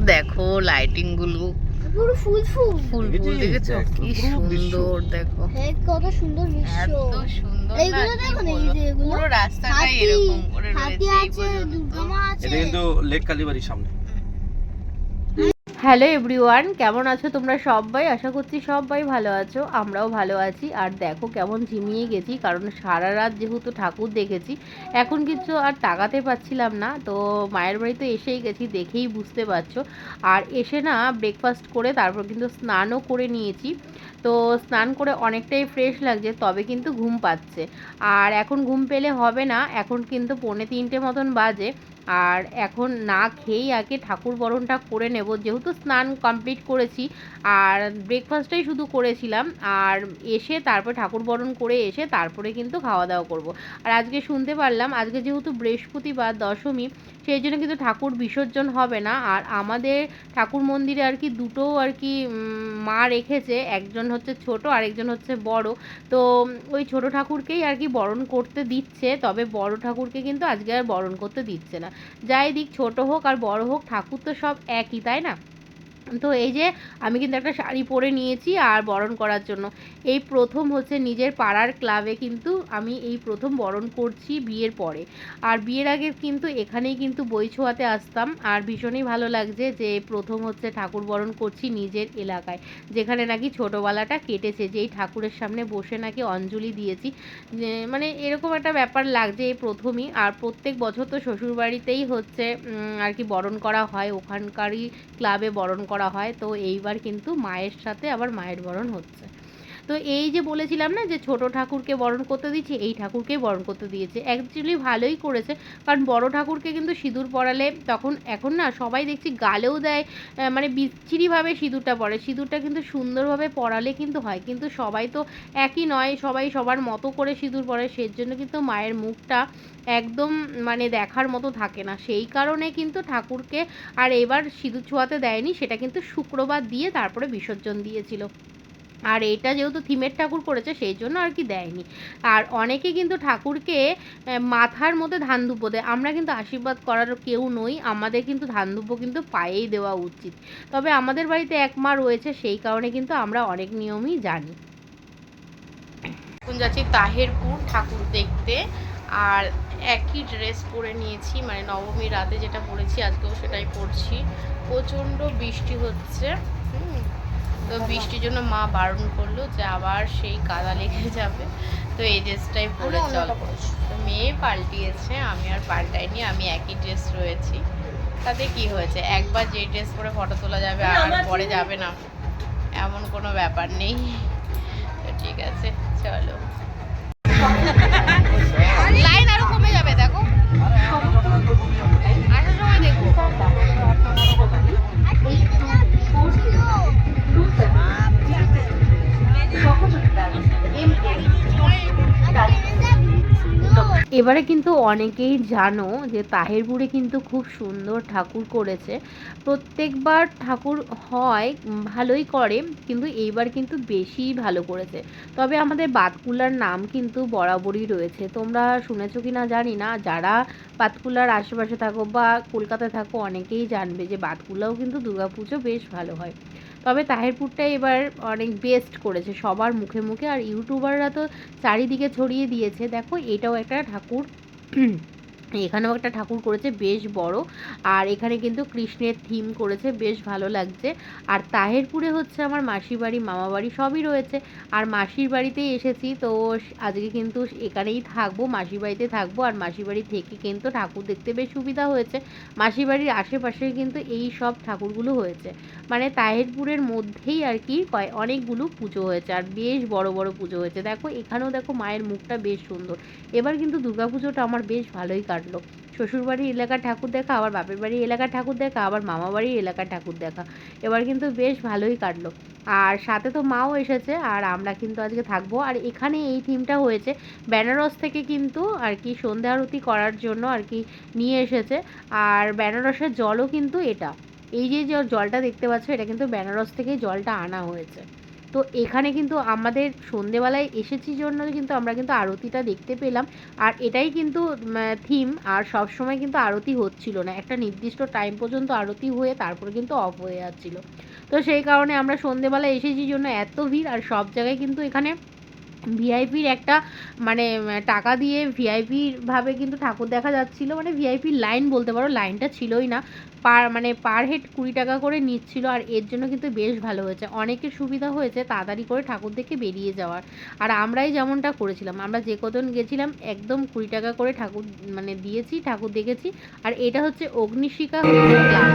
দেখো লাইটিং গুলো, পুরো ফুল ফুল ফুল ফুল দেখেছো কি সুন্দর, দেখো কত সুন্দর দৃশ্য, এত সুন্দর। এইগুলো দেখো না, এই যে এগুলো পুরো রাস্তাটাই এরকম করে হাতি রয়েছে এই আছে, পর্যন্ত। দুর্গা মা আছে। এটা কিন্তু লেক কালীবাড়ির সামনে। হ্যালো এভরিওয়ান, কেমন আছো তোমরা সবাই? আশা করছি সবাই ভালো আছো, আমরাও ভালো আছি। আর দেখো কেমন ঝিমিয়ে গেছি, কারণ সারা রাত যেহেতু ঠাকুর দেখেছি, এখন কিছু আর তাকাতে পারছিলাম না। তো মায়ের বাড়িতে এসেই গেছি, দেখেই বুঝতে পারছো। আর এসে না ব্রেকফাস্ট করে তারপর কিন্তু স্নানও করে নিয়েছি। তো স্নান করে অনেকটাই ফ্রেশ লাগছে, তবে কিন্তু ঘুম পাচ্ছে। আর এখন ঘুম পেলে হবে না, এখন কিন্তু 2:45 মতন বাজে। আর এখন না খেয়েই আগে ঠাকুর বরণটা করে নেব, যেহেতু স্নান কমপ্লিট করেছি আর ব্রেকফাস্টটাই শুধু করেছিলাম। আর এসে তারপর ঠাকুর বরণ করে এসে তারপরে কিন্তু খাওয়া দাওয়া করব। আর আজকে শুনতে পারলাম আজকে যেহেতু বৃহস্পতিবার দশমী, সেই জন্য কিন্তু ঠাকুর বিসর্জন হবে না। আর আমাদের ঠাকুর মন্দিরে আর কি দুটো আর কি মা রেখেছে, একজন হচ্ছে ছোট আর একজন হচ্ছে বড়। তো ওই ছোট ঠাকুরকেই আর কি বরণ করতে দিচ্ছে, তবে বড় ঠাকুরকে কিন্তু আজকে আর বরণ করতে দিচ্ছে না। যাই দিক, ছোট হোক আর বড় হোক, ঠাকুর তো সব একই, তাই না? তো এই যে আমি কিন্তু একটা শাড়ি পরে নিয়েছি আর বরণ করার জন্য। এই প্রথম হচ্ছে নিজের পাড়ার ক্লাবে কিন্তু আমি এই প্রথম বরণ করছি বিয়ের পরে। আর বিয়ের আগে কিন্তু এখানেই কিন্তু বই ছোঁয়াতে আসতাম, আর ভীষণই ভালো লাগছে যে প্রথম হচ্ছে ঠাকুর বরণ করছি নিজের এলাকায়, যেখানে নাকি ছোটোবেলাটা কেটেছে, যেই ঠাকুরের সামনে বসে নাকি অঞ্জলি দিয়েছি। মানে এরকম একটা ব্যাপার লাগছে এই প্রথমই। আর প্রত্যেক বছর তো শ্বশুরবাড়িতেই হচ্ছে আর কি বরণ করা হয়, ওখানকারই ক্লাবে বরণ করা হয়। তো এইবার কিন্তু মায়ের সাথে আবার মায়ের বরণ হচ্ছে। তো এই যে বলেছিলাম না যে ছোট ঠাকুরকে বরণ করতে দিচ্ছে, এই ঠাকুরকেই বরণ করতে দিয়েছে। অ্যাকচুয়ালি ভালোই করেছে, কারণ বড় ঠাকুরকে কিন্তু সিঁদুর পরালে তখন, এখন না সবাই দেখছি গালেও দেয়, মানে বিচ্ছিরিভাবে সিঁদুরটা পরে। সিঁদুরটা কিন্তু সুন্দরভাবে পরালে কিন্তু হয়, কিন্তু সবাই তো একই নয়, সবাই সবার মতো করে সিঁদুর পরে, সেজন্য কিন্তু মায়ের মুখটা একদম মানে দেখার মতো থাকে না। সেই কারণে কিন্তু ঠাকুরকে আর এবার সিঁদুর ছোঁয়াতে দেয়নি, সেটা কিন্তু শুক্রবার দিয়ে তারপরে বিসর্জন দিয়েছিল। আর এটা যেহেতু থিমের ঠাকুর করেছে সেই জন্য আর কি দেয়নি। আর অনেকে কিন্তু ঠাকুরকে মাথার মধ্যে ধান দুব্বো দেয়, আমরা কিন্তু আশীর্বাদ করার কেউ নই, আমাদের কিন্তু ধান দুব্বো কিন্তু পায়েই দেওয়া উচিত। তবে আমাদের বাড়িতে এক মা রয়েছে, সেই কারণে কিন্তু আমরা অনেক নিয়মই জানি। এখন যাচ্ছি তাহেরপুর ঠাকুর দেখতে, আর একই ড্রেস পরে নিয়েছি, মানে নবমীর রাতে যেটা পরেছি আজকেও সেটাই পরছি। প্রচণ্ড বৃষ্টি হচ্ছে, তো বৃষ্টির জন্য মা বারণ করলো যে আবার সেই কাদা লেগে যাবে, তো এই ড্রেসটাই পরে চল। তো মেয়ে পাল্টিয়েছে, আমি আর পাল্টাইনি, আমি একই ড্রেস রয়েছি। তাতে কি হয়েছে, একবার যে ড্রেস পরে ফটো তোলা যাবে আর পরে যাবে না, এমন কোনো ব্যাপার নেই। তো ঠিক আছে, চলো। লাইন আরো কমে যাবে, দেখো আসার সময় দেখো। এবারে কিন্তু অনেকেই জানো যে তাহেরপুরে কিন্তু খুব সুন্দর ঠাকুর করেছে। প্রত্যেকবার ঠাকুর হয় ভালোই করে, কিন্তু এইবার কিন্তু বেশি ভালো করেছে। তবে আমাদের বাতকুলার নাম কিন্তু বরাবরই রয়েছে, তোমরা শুনেছো কি না জানি না, যারা বাতকুলার আশেপাশে থাকো বা কলকাতায় থাকো অনেকেই জানবে যে বাতকুলাও কিন্তু দুর্গাপুজো বেশ ভালো হয়। তবে তাহেরপুরটা এবার অনেক বেস্ট করেছে সবার মুখে মুখে, আর ইউটিউবাররা তো চারিদিকে ছড়িয়ে দিয়েছে। দেখো এটাও একটা ঠাকুর, এখানেও একটা ঠাকুর করেছে বেশ বড়। আর এখানে কিন্তু কৃষ্ণের থিম করেছে, বেশ ভালো লাগছে। আর তাহেরপুরে হচ্ছে আমার মাসির বাড়ি, মামা বাড়ি সবই রয়েছে। আর মাসির বাড়িতেই এসেছি, তো আজকে কিন্তু এখানেই থাকবো, মাসির বাড়িতে থাকবো। আর মাসির বাড়ি থেকে কিন্তু ঠাকুর দেখতে বেশ সুবিধা হয়েছে, মাসির বাড়ির আশেপাশে কিন্তু এই সব ঠাকুরগুলো হয়েছে। মানে তাহেরপুরের মধ্যেই আর কি অনেকগুলো পুজো হয়েছে, আর বেশ বড় বড় পুজো হয়েছে। দেখো এখানেও দেখো মায়ের মুখটা বেশ সুন্দর। এবার কিন্তু দুর্গাপুজোটা আমার বেশ ভালোই কাটলো। শ্বশুরবাড়ির এলাকার ঠাকুর দেখা, আবার বাপের বাড়ির এলাকার ঠাকুর দেখা, আবার মামা বাড়ির এলাকার ঠাকুর দেখা, এবার কিন্তু বেশ ভালোই কাটলো। আর সাথে তো মাও এসেছে, আর আমরা কিন্তু আজকে থাকবো। আর এখানে এই থিমটা হয়েছে বেনারস থেকে কিন্তু আর কি সন্ধ্যা আরতি করার জন্য আর কি নিয়ে এসেছে। আর বেনারসের জলও কিন্তু এটা, এই যে জলটা দেখতে পাচ্ছ, এটা কিন্তু বেনারস থেকে জলটা আনা হয়েছে। তো এখানে কিন্তু আমাদের সন্ধেবেলায় এসেছি জন্য কিন্তু আমরা কিন্তু আরতিটা দেখতে পেলাম। আর এটাই কিন্তু থিম। আর সব সময় কিন্তু আরতি হচ্ছিল না, একটা নির্দিষ্ট টাইম পর্যন্ত আরতি হয়ে তারপরে কিন্তু অফ হয়ে যাচ্ছিল। তো সেই কারণে আমরা সন্ধেবেলায় এসেছি জন্য এত ভিড়। আর সব জায়গায় কিন্তু এখানে ভিআইপির একটা মানে টাকা দিয়ে ভিআইপির ভাবে কিন্তু ঠাকুর দেখা যাচ্ছিলো, মানে ভিআইপির লাইন বলতে পারো, লাইনটা ছিলই না, পার হেড 20 টাকা করে নিচ্ছিল। আর এর জন্য কিন্তু বেশ ভালো হয়েছে, অনেকের সুবিধা হয়েছে তাড়াতাড়ি করে ঠাকুর দেখে বেরিয়ে যাওয়ার। আর আমরাই যেমনটা করেছিলাম, আমরা যে কজন গেছিলাম একদম 20 টাকা করে ঠাকুর মানে দিয়েছি, ঠাকুর দেখেছি। আর এটা হচ্ছে অগ্নিশিখা হচ্ছে ক্লাব।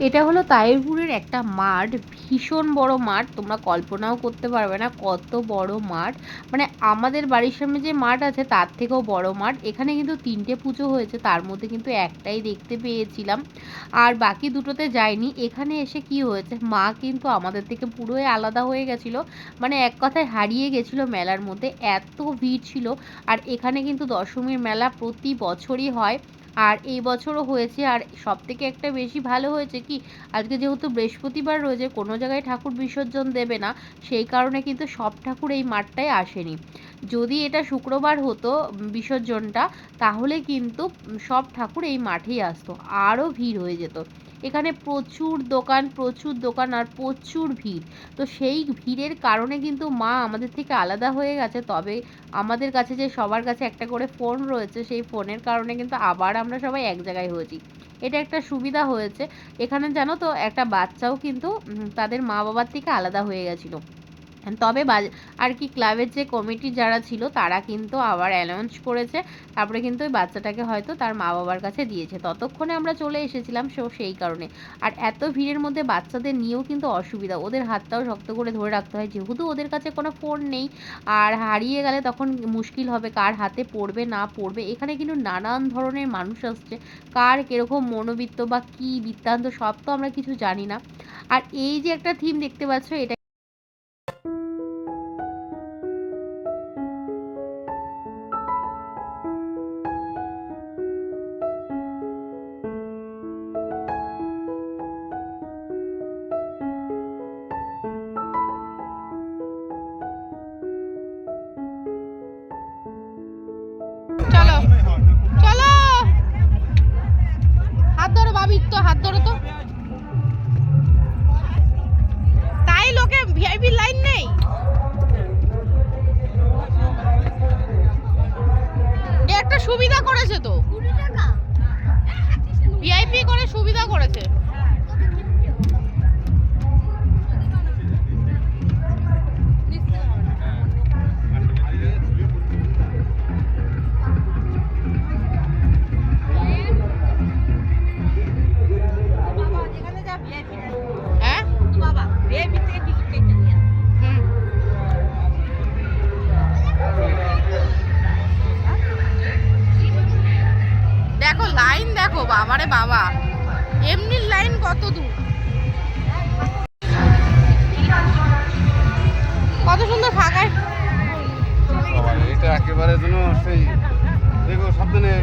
এটা হলো তাহিরপুরের একটা মাঠ, ভীষণ বড় মাঠ, তোমরা কল্পনাও করতে পারবে না কত বড় মাঠ। মানে আমাদের বাড়ির সামনে যে মাঠ আছে তার থেকেও বড় মাঠ। এখানে কিন্তু 3টে পুজো হয়েছে, তার মধ্যে কিন্তু একটাই দেখতে পেয়েছিলাম, আর বাকি দুটোতে যাইনি। এখানে এসে কি হয়েছে, মা কিন্তু আমাদের থেকে পুরোই আলাদা হয়ে গেছিলো, মানে এক কথায় হারিয়ে গেছিলো মেলার মধ্যে, এত ভিড় ছিল। আর এখানে কিন্তু দশমীর মেলা প্রতি বছরই হয়, আর এই বছরও হয়েছে। আর সব থেকে একটা বেশি ভালো হয়েছে কি, আজকে যেহেতু বৃহস্পতিবার রয়েছে, কোনো জায়গায় ঠাকুর বিসর্জন দেবে না, সেই কারণে কিন্তু সব ঠাকুর এই মাঠটায় আসেনি। যদি এটা শুক্রবার হতো বিসর্জনটা, তাহলে কিন্তু সব ঠাকুর এই মাঠেই আসতো, আরও ভিড় হয়ে যেত। এখানে প্রচুর দোকান আর প্রচুর ভিড়। তো সেই ভিড়ের কারণে কিন্তু মা আমাদের থেকে আলাদা হয়ে গেছে। তবে আমাদের কাছে যে সবার কাছে একটা করে ফোন রয়েছে, সেই ফোনের কারণে কিন্তু আবার আমরা সবাই এক জায়গায় হয়েছি। এটা একটা সুবিধা হয়েছে। এখানে জানো তো একটা বাচ্চাও কিন্তু তাদের মা বাবার থেকে আলাদা হয়ে গেছিলো। তবে আর কি ক্লাবের যে কমিটি যারা ছিল তারা কিন্তু আবার অ্যানাউন্স করেছে, তারপরে কিন্তু ওই বাচ্চাটাকে হয়তো তার মা বাবার কাছে দিয়েছে। ততক্ষণে আমরা চলে এসেছিলাম, সেই কারণে। আর এত ভিড়ের মধ্যে বাচ্চাদের নিয়েও কিন্তু অসুবিধা, ওদের হাতটাও শক্ত করে ধরে রাখতে হয়, যেহেতু ওদের কাছে কোনো ফোন নেই। আর হারিয়ে গেলে তখন মুশকিল হবে, কার হাতে পড়বে না পড়বে। এখানে কিন্তু নানান ধরনের মানুষ আসছে, কার কীরকম মনোবৃত্ত বা কী বৃত্তান্ত সব তো আমরা কিছু জানি না। আর এই যে একটা থিম দেখতে পাচ্ছ, এটা চলো চলো, হাত ধরো বাবির, তো হাত ধরো তো। তাই লোকে ভিআইপি লাইন নেই, একটা সুবিধা করেছে তো, ভিআইপি করে সুবিধা করেছে। দেখো লাইন, দেখো বাবারে বাবা, এমনি লাইন কত দূর, কত সুন্দর ফাঁকা। এটা একেবারে যেন সেই দেখো সাবধানে।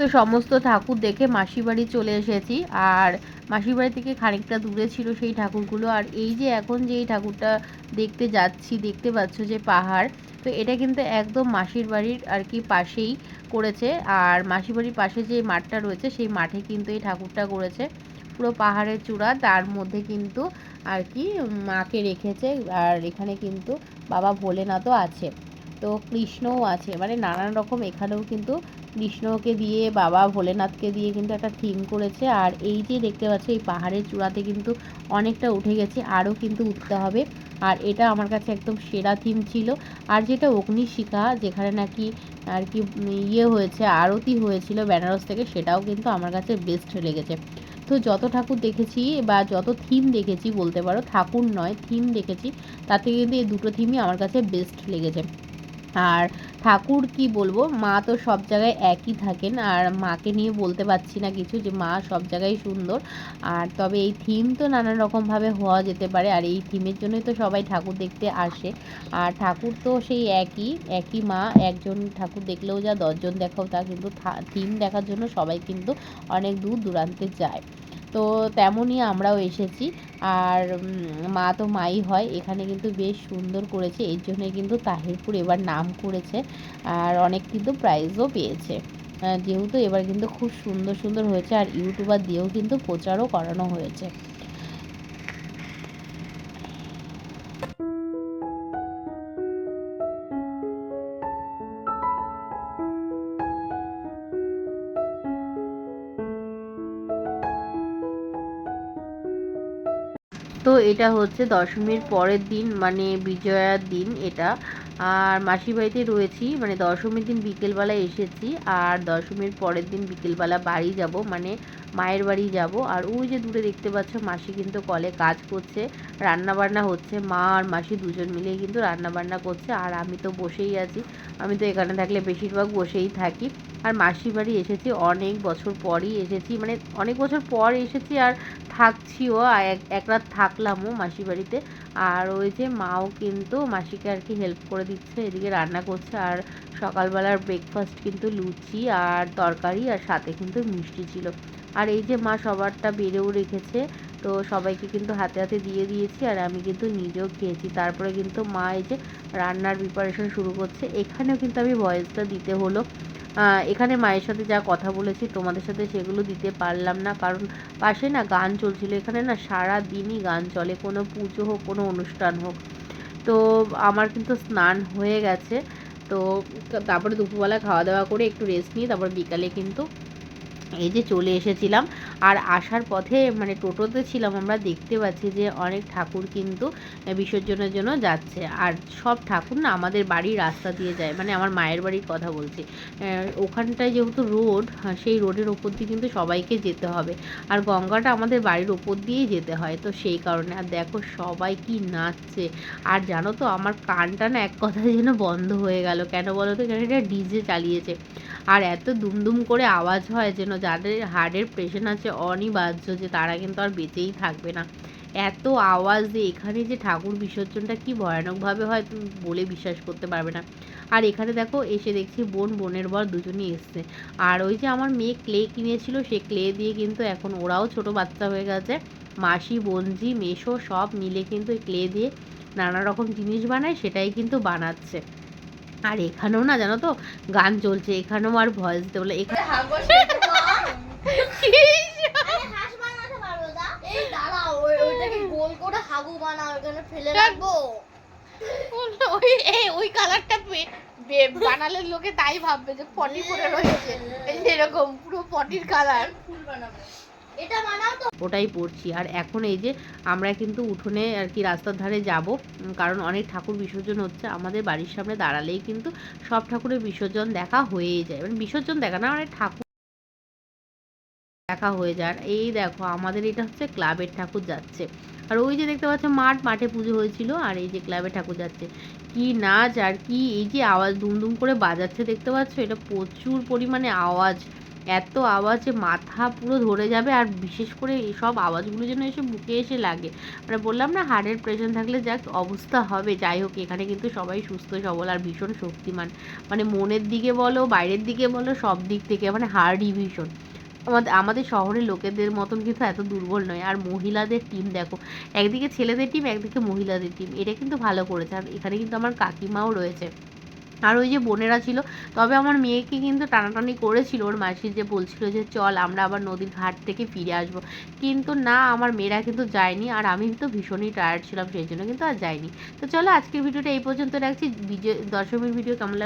তো সমস্ত ঠাকুর দেখে মাসির বাড়ি চলে এসেছি। আর মাসির বাড়ি থেকে খানিকটা দূরে ছিল সেই ঠাকুরগুলো। আর এই যে এখন যে এই ঠাকুরটা দেখতে যাচ্ছি, দেখতে পাচ্ছ যে পাহাড়, তো এটা কিন্তু একদম মাসির বাড়ির আর কি পাশেই করেছে। আর মাসির বাড়ির পাশে যে মাঠটা রয়েছে সেই মাঠে কিন্তু এই ঠাকুরটা করেছে। পুরো পাহাড়ের চূড়া, তার মধ্যে কিন্তু আর কি মাকে রেখেছে। আর এখানে কিন্তু বাবা ভোলেনাথও আছে, তো কৃষ্ণও আছে, মানে নানান রকম এখানেও কিন্তু কৃষ্ণকে দিয়ে বাবা ভোলেনাথকে দিয়ে কিন্তু একটা থিম করেছে। আর এই যে দেখতে পাচ্ছ এই পাহাড়ের চূড়াতে কিন্তু অনেকটা উঠে গেছে, আরও কিন্তু উঠতে হবে। আর এটা আমার কাছে একদম সেরা থিম ছিল। আর যেটা অগ্নিশিখা, যেখানে নাকি আর কি ইয়ে হয়েছে, আরতি হয়েছিল বেনারস থেকে, সেটাও কিন্তু আমার কাছে বেস্ট লেগেছে। তো যত ঠাকুর দেখেছি বা যত থিম দেখেছি বলতে পারো, ঠাকুর নয় থিম দেখেছি, তাতে কিন্তু এই দুটো থিমই আমার কাছে বেস্ট লেগেছে। আর ঠাকুর কি বলবো, মা তো সব জায়গায় একই থাকেন, আর মাকে নিয়ে বলতে পারছি না কিছু, যে মা সব জায়গায় সুন্দর। আর তবে এই থিম তো নানান রকমভাবে হওয়া যেতে পারে, আর এই থিমের জন্যই তো সবাই ঠাকুর দেখতে আসে। আর ঠাকুর তো সেই একই মা, একজন ঠাকুর দেখলেও যা 10জন দেখাও তা, কিন্তু থিম দেখার জন্য সবাই কিন্তু অনেক দূর দূরান্তে যায়। তো তেমনই আমরাও এসেছি। আর মা তো মাই হয়, এখানে কিন্তু বেশ সুন্দর করেছে, এর জন্য কিন্তু তাহিরপুর এবার নাম করেছে। আর অনেক কিন্তু প্রাইজও পেয়েছে, যেহেতু এবার কিন্তু খুব সুন্দর সুন্দর হয়েছে। আর ইউটিউবার দিয়েও কিন্তু প্রচারও করানো হয়েছে। তো এটা হচ্ছে দশমীর পরের দিন, মানে বিজয়ার দিন এটা। আর মাসির বাড়িতে রয়েছি, মানে দশমীর দিন বিকেলবেলা এসেছি, আর দশমীর পরের দিন বিকেলবেলা বাড়ি যাব, মানে মায়ের বাড়ি যাব। আর ওই যে দূরে দেখতে পাচ্ছ মাসি কিন্তু কলে কাজ করছে, রান্না বান্না হচ্ছে, মা আর মাসি দুজন মিলেই কিন্তু রান্না বান্না করছে। আর আমি তো বসেই আছি, আমি তো এখানে থাকলে বেশিরভাগ বসেই থাকি। আর মাসির বাড়ি এসেছি অনেক বছর পরই এসেছি, মানে অনেক বছর পর এসেছি, আর থাকছিও, এক রাত থাকলামও মাসির বাড়িতে। আর ওই যে মাও কিন্তু মাসিকে আর কি হেল্প করে দিচ্ছে, এদিকে রান্না করছে। আর সকালবেলার ব্রেকফাস্ট কিন্তু লুচি আর তরকারি, আর সাথে কিন্তু মিষ্টি ছিল। আর এই যে মা সবারটা বেড়েও রেখেছে, তো সবাইকে কিন্তু হাতে হাতে দিয়ে দিয়েছি, আর আমি কিন্তু নিজেও খেয়েছি। তারপরে কিন্তু মা এই যে রান্নার প্রিপারেশন শুরু করছে, এখানেও কিন্তু আমি ভয়েসটা দিতে হলো। এখানে মায়ের সাথে যা কথা বলেছি তোমাদের সাথে সেগুলো দিতে পারলাম না, কারণ পাশে না গান চলছিল। এখানে না সারা দিনই গান চলে, কোনো পুজো হোক কোনো অনুষ্ঠান হোক। তো আমার কিন্তু স্নান হয়ে গেছে, তো তারপরে দুপুরবেলা খাওয়া দাওয়া করে একটু রেস্ট নিয়ে তারপর বিকালে কিন্তু এই যে চলে এসেছিলাম। আর আসার পথে মানে টোটোতে ছিলাম, আমরা দেখতে পাচ্ছি যে অনেক ঠাকুর কিন্তু বিসর্জনের জন্য যাচ্ছে। আর সব ঠাকুর না আমাদের বাড়ির রাস্তা দিয়ে যায়, মানে আমার মায়ের বাড়ির কথা বলছি। ওখানটায় যেহেতু রোড, সেই রোডের ওপর দিয়ে কিন্তু সবাইকে যেতে হবে। আর গঙ্গাটা আমাদের বাড়ির ওপর দিয়েই যেতে হয়, তো সেই কারণে। আর দেখো সবাই কি নাচছে। আর জানো তো আমার কানটা না এক কথায় যেন বন্ধ হয়ে গেল, কেন বলো তো, এখানে একটা ডিজে চালিয়েছে। আর এত দুমদুম করে আওয়াজ হয় যেন যাদের হার্টের পেশেন্ট আছে অনিবার্য, যে তারা কিন্তু আর বেঁচেই থাকবে না। এত আওয়াজ দিয়ে এখানে যে ঠাকুর বিসর্জনটা কি ভয়ানকভাবে হয় তুমি বলে বিশ্বাস করতে পারবে না। আর এখানে দেখো এসে দেখছি বোনের বর দুজনই এসছে। আর ওই যে আমার মেয়ে ক্লে কিনেছিল, সে ক্লে দিয়ে কিন্তু এখন ওরাও ছোট বাচ্চা হয়ে গেছে, মাসি বোনজি মেশো সব মিলে কিন্তু ক্লে দিয়ে নানা রকম জিনিস বানায়, সেটাই কিন্তু বানাচ্ছে। আর এখানেও না জানো তো গান চলছে, এখানেও আর ভয়েস দিতে বলে এখানে ওই কালারটা বানালে লোকে তাই ভাববে যে পটি করে রয়েছে, এই যে এরকম পুরো পটির কালার ওটাই পড়ছি। আর এখন এই যে আমরা কিন্তু উঠোনে আর কি রাস্তার ধারে যাব, কারণ অনেক ঠাকুর বিসর্জন হচ্ছে। আমাদের বাড়ির সামনে দাঁড়ালেই কিন্তু সব ঠাকুরের বিসর্জন দেখা হয়েই যায়, মানে বিসর্জন দেখা না, মানে ঠাকুর দেখা হয়ে যায়। আর এই দেখো আমাদের এটা হচ্ছে ক্লাবের ঠাকুর যাচ্ছে। আর ওই যে দেখতে পাচ্ছ মাঠে পুজো হয়েছিল, আর এই যে ক্লাবের ঠাকুর যাচ্ছে। কি নাচ আর কি এই যে আওয়াজ দুমদুম করে বাজাচ্ছে দেখতে পাচ্ছ, এটা প্রচুর পরিমাণে আওয়াজ। এত আওয়াজে মাথা পুরো ধরে যাবে, আর বিশেষ করে এসব আওয়াজগুলো যেন এসে বুকে এসে লাগে। মানে বললাম না, হার্টের পেশেন্ট থাকলে যাক অবস্থা হবে। যাই হোক, এখানে কিন্তু সবাই সুস্থ সবল আর ভীষণ শক্তিমান, মানে মনের দিকে বলো, বাইরের দিকে বলো, সব দিক থেকে মানে হার্ডই ভীষণ। আমাদের শহরের লোকেদের মতন কিন্তু এত দুর্বল নয়। আর মহিলাদের টিম দেখো, একদিকে ছেলেদের টিম, একদিকে মহিলাদের টিম, এটা কিন্তু ভালো করেছে। আর এখানে কিন্তু আমার কাকিমাও রয়েছে, আর ওই যে বোনেরা ছিল। তবে আমার মেয়েকে কিন্তু টানাটানি করেছিল, ওর মাসি যে বলছিল যে চল আমরা আবার নদীর ঘাট থেকে ফিরে আসবো, কিন্তু না, আমার মেয়েরা কিন্তু যায়নি। আর আমি তো ভীষণই টায়ার্ড ছিলাম, সেই জন্য কিন্তু আর যাইনি। তো চলো আজকের ভিডিওটা এই পর্যন্ত রাখছি। বিজয় দশমীর ভিডিও কেমন লাগবে